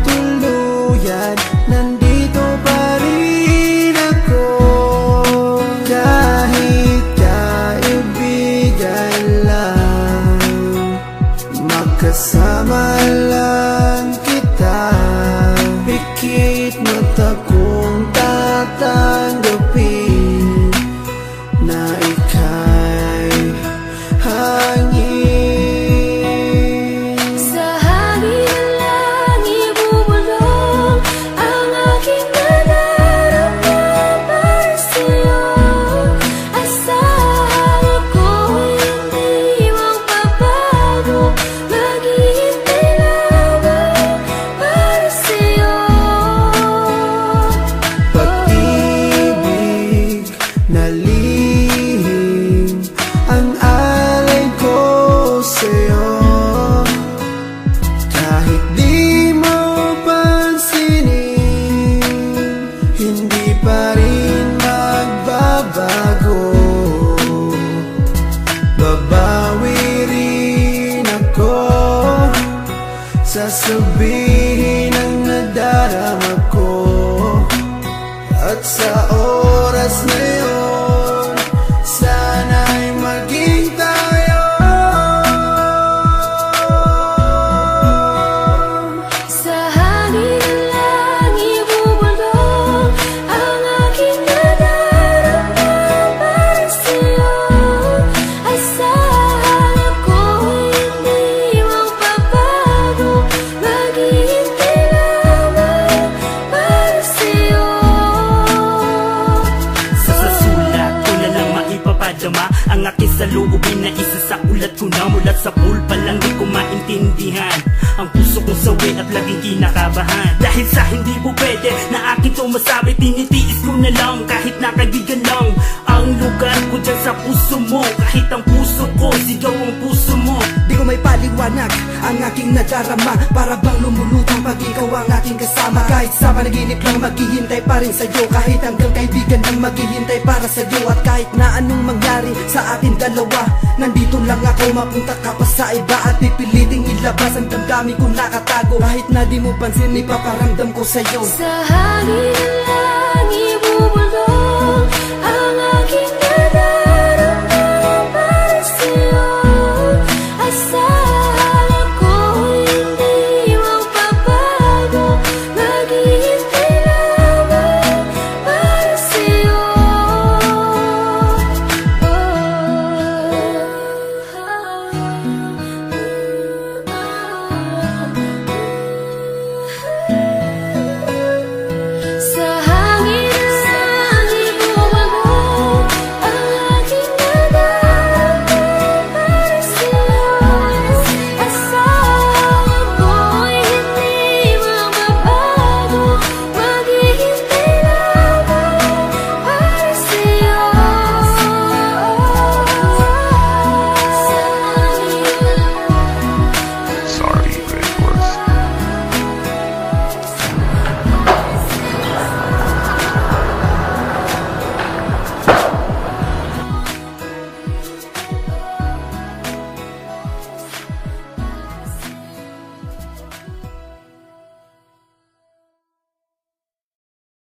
tuluyan, nandito pa rin ako. Kahit kaibigan lang, makasama lang kita. Pikit mata kong tatanggapin na ika'y hangin. Sa hangin lang ibubulong ang aking nadarama para sa'yo. Asahan ako'y hindi magbabago, maghihintay lamang para sa'yo. Pag-ibig na lihim ang alay ko sa'yo. Kahit di mo pansinin, hindi pa rin magbabago. Babawi rin ako, sasabihin ang nadarama ko. At sa oras na yun, sana'y maging tayo. Sa hangin lang ibubulong ang aking nadarama para sa'yo. Asahan ako'y hindi magbabago, maghihintay lamang para sa'yo. Sa sulat ko na lang maipapadama ang aking saloobin na isa sa ulat ko na. Mula sa pool pa lang di ko maintindihan ang puso kong sawi at laging kinakabahan. Dahil sa hindi po pwede na akin to masabi, tinitiis ko na lang kahit na kaibigan lang ang lugar ko dyan sa puso mo. Kahit ang puso ko, sigaw ang puso mo. Di ko may paliwanag ang aking nadarama, para bang lumulutang pag ikaw ang aking kasama. Kahit sa panaginip lang maghihintay pa rin sa'yo, kahit hanggang kaibigan lang maghihintay para sa'yo. At kahit na anong mangyari sa ating dalawa, nandito lang ako, mapunta ka pa sa iba. At pipiliting ilabas ang damdamin kong nakatago, kahit na di mo pansin ipaparamdam ko sa'yo. Sa hangin lang ibubulong